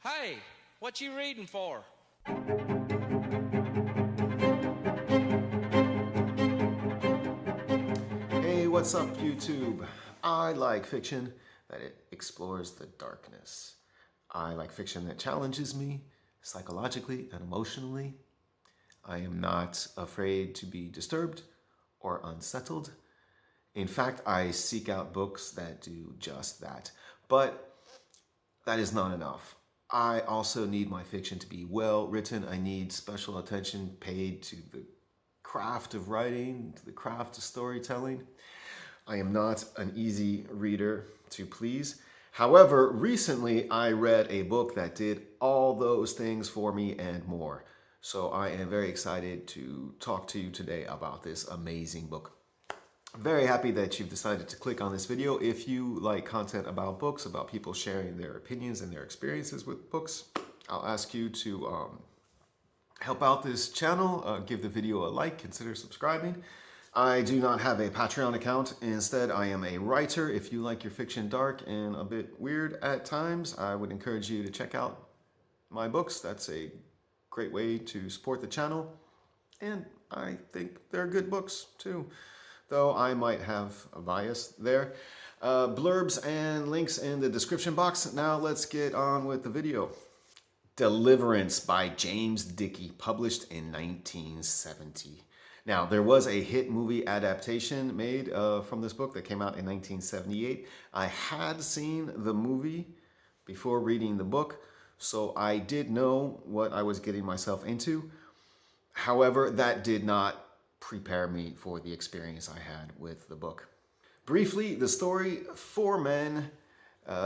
Hey, what you reading for? Hey, what's up, YouTube? I like fiction that it explores the darkness. I like fiction that challenges me psychologically and emotionally. I am not afraid to be disturbed or unsettled. In fact, I seek out books that do just that. But that is not enough. I also need my fiction to be well written. I need special attention paid to the craft of writing, to the craft of storytelling. I am not an easy reader to please. However, recently I read a book that did all those things for me and more. So I am very excited to talk to you today about this amazing book. I'm very happy that you've decided to click on this video. If you like content about books, about people sharing their opinions and their experiences with books, I'll ask you to help out this channel, give the video a like, consider subscribing. I do not have a Patreon account. Instead, I am a writer. If you like your fiction dark and a bit weird at times, I would encourage you to check out my books. That's a great way to support the channel. And I think they're good books too, though I might have a bias there. Blurbs and links in the description box. Now let's get on with the video. Deliverance by James Dickey, published in 1970. Now, there was a hit movie adaptation made from this book that came out in 1978. I had seen the movie before reading the book, so I did know what I was getting myself into. However, that did not prepare me for the experience I had with the book. Briefly, the story: four men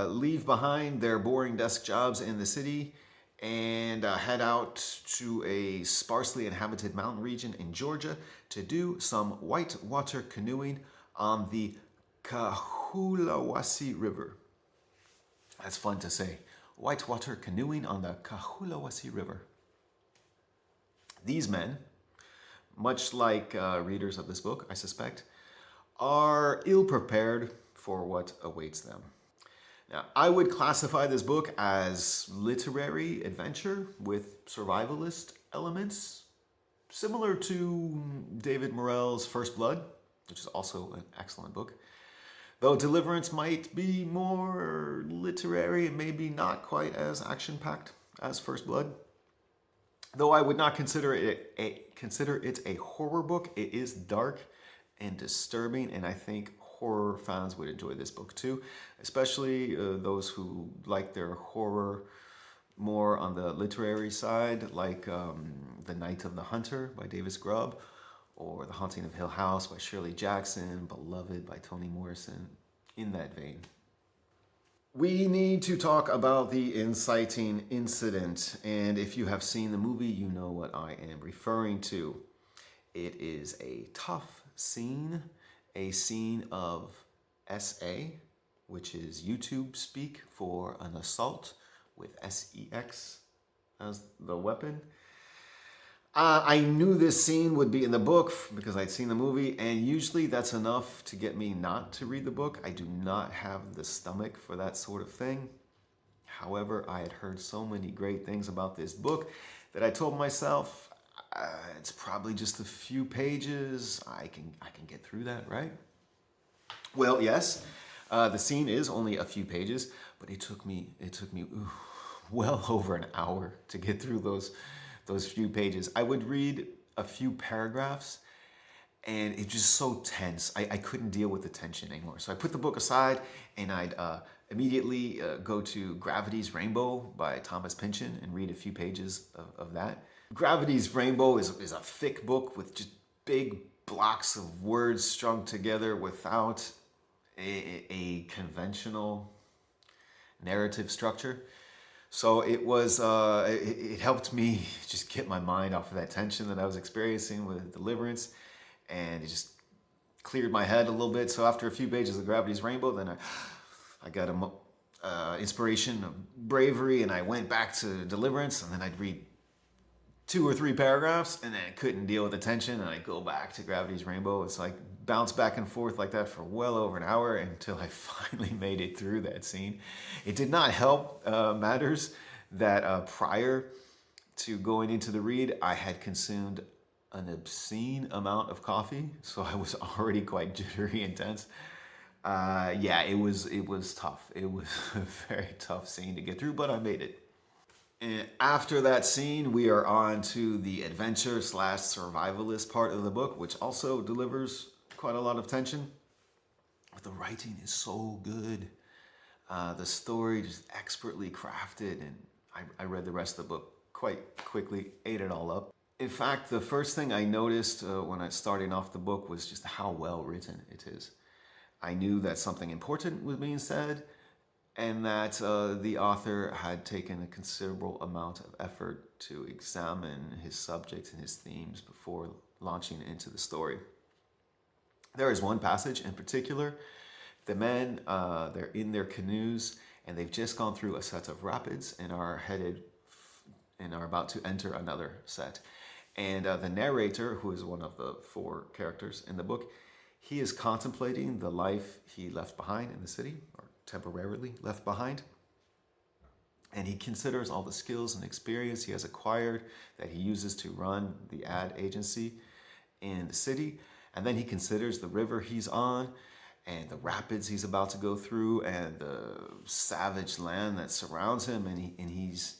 leave behind their boring desk jobs in the city and head out to a sparsely inhabited mountain region in Georgia to do some whitewater canoeing on the Cohahlawasi River. That's fun to say. Whitewater canoeing on the Cohahlawasi River. These men, much like readers of this book, I suspect, are ill-prepared for what awaits them. Now, I would classify this book as literary adventure with survivalist elements, similar to David Morrell's First Blood, which is also an excellent book. Though Deliverance might be more literary and maybe not quite as action-packed as First Blood. Though I would not consider it a horror book, it is dark and disturbing, and I think horror fans would enjoy this book too, especially those who like their horror more on the literary side, like The Night of the Hunter by Davis Grubb, or The Haunting of Hill House by Shirley Jackson, Beloved by Toni Morrison, in that vein. We need to talk about the inciting incident, and if you have seen the movie, you know what I am referring to. It is a tough scene, a scene of SA, which is YouTube speak for an assault with SEX as the weapon. I knew this scene would be in the book because I'd seen the movie, and usually that's enough to get me not to read the book. I do not have the stomach for that sort of thing. However, I had heard so many great things about this book that I told myself, it's probably just a few pages. I can get through that, right? Well, yes, the scene is only a few pages, but it took me well over an hour to get through those few pages. I would read a few paragraphs and it's just so tense. I couldn't deal with the tension anymore. So I put the book aside and I'd immediately go to Gravity's Rainbow by Thomas Pynchon and read a few pages of that. Gravity's Rainbow is a thick book with just big blocks of words strung together without a conventional narrative structure. So it was, it helped me just get my mind off of that tension that I was experiencing with Deliverance, and it just cleared my head a little bit. So after a few pages of Gravity's Rainbow, then I got inspiration of bravery, and I went back to Deliverance, and then I'd read 2 or 3 paragraphs, and then I couldn't deal with the tension, and I'd go back to Gravity's Rainbow. It's like bounce back and forth like that for well over an hour until I finally made it through that scene. It did not help matters that prior to going into the read, I had consumed an obscene amount of coffee, so I was already quite jittery and tense. Yeah, it was tough. It was a very tough scene to get through, but I made it. And after that scene, we are on to the adventure / survivalist part of the book, which also delivers quite a lot of tension. But the writing is so good. The story just expertly crafted, and I read the rest of the book quite quickly, ate it all up. In fact, the first thing I noticed when I starting off the book was just how well written it is. I knew that something important was being said, and that the author had taken a considerable amount of effort to examine his subject and his themes before launching into the story. There is one passage in particular. The men, they're in their canoes, and they've just gone through a set of rapids and are about to enter another set. And the narrator, who is one of the 4 characters in the book, he is contemplating the life he left behind in the city, or temporarily left behind. And he considers all the skills and experience he has acquired that he uses to run the ad agency in the city. And then he considers the river he's on, and the rapids he's about to go through, and the savage land that surrounds him. And he's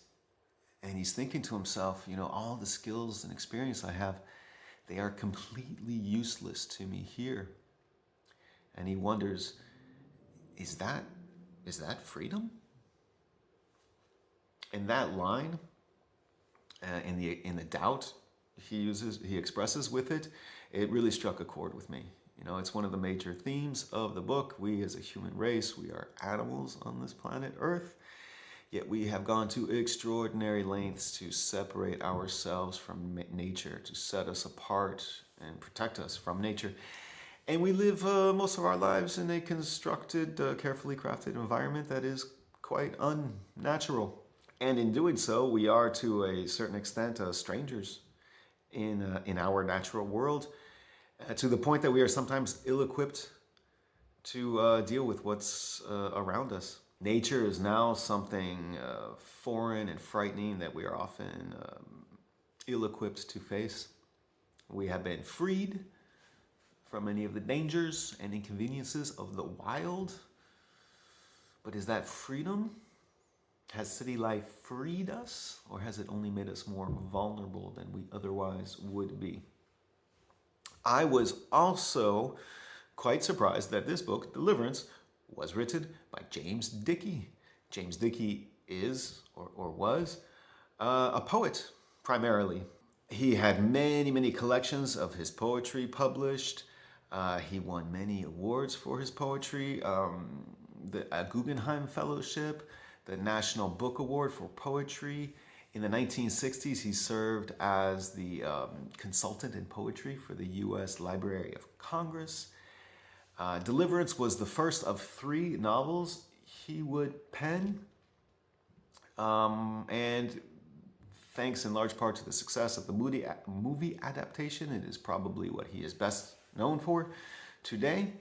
thinking to himself, you know, all the skills and experience I have, they are completely useless to me here. And he wonders, is that freedom? And that line, in the doubt he expresses with it, it really struck a chord with me. You know, it's one of the major themes of the book. We as a human race, we are animals on this planet Earth, yet we have gone to extraordinary lengths to separate ourselves from nature, to set us apart and protect us from nature. And we live most of our lives in a constructed, carefully crafted environment that is quite unnatural. And in doing so, we are to a certain extent strangers in our natural world, to the point that we are sometimes ill-equipped to deal with what's around us. Nature is now something foreign and frightening that we are often ill-equipped to face. We have been freed from many of the dangers and inconveniences of the wild. But is that freedom? Has city life freed us, or has it only made us more vulnerable than we otherwise would be? I was also quite surprised that this book, Deliverance, was written by James Dickey. James Dickey is, or was, a poet, primarily. He had many collections of his poetry published. He won many awards for his poetry, the Guggenheim Fellowship, the National Book Award for Poetry. In the 1960s, he served as the consultant in poetry for the U.S. Library of Congress. Deliverance was the first of 3 novels he would pen. And thanks in large part to the success of the movie adaptation, it is probably what he is best known for today.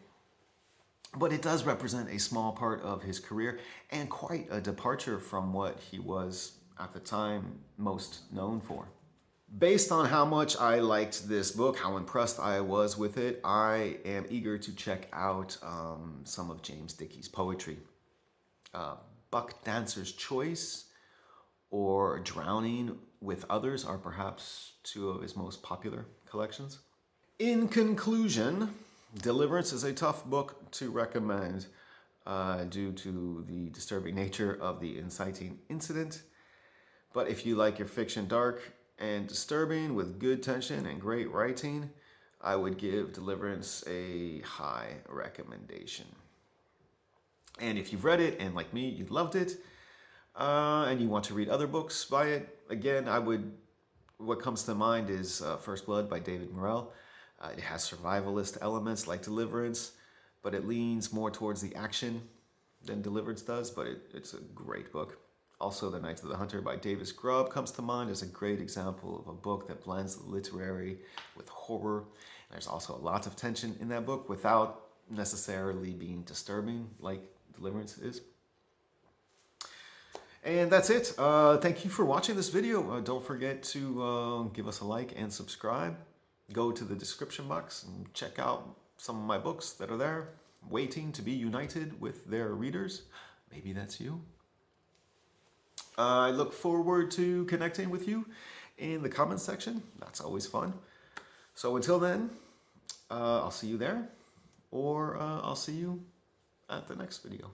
But it does represent a small part of his career and quite a departure from what he was at the time most known for. Based on how much I liked this book, how impressed I was with it, I am eager to check out some of James Dickey's poetry. Buck Dancer's Choice or Drowning with Others are perhaps 2 of his most popular collections. In conclusion, Deliverance is a tough book to recommend due to the disturbing nature of the inciting incident. But if you like your fiction dark and disturbing with good tension and great writing, I would give Deliverance a high recommendation. And if you've read it and like me, you loved it, and you want to read other books by it, again, what comes to mind is First Blood by David Morrell. It has survivalist elements like Deliverance, but it leans more towards the action than Deliverance does, but it's a great book. Also, The Knights of the Hunter by Davis Grubb comes to mind as a great example of a book that blends the literary with horror. There's also a lot of tension in that book without necessarily being disturbing like Deliverance is. And that's it. Thank you for watching this video. Don't forget to give us a like and subscribe. Go to the description box and check out some of my books that are there, waiting to be united with their readers. Maybe that's you. I look forward to connecting with you in the comments section. That's always fun. So until then, I'll see you there, or I'll see you at the next video.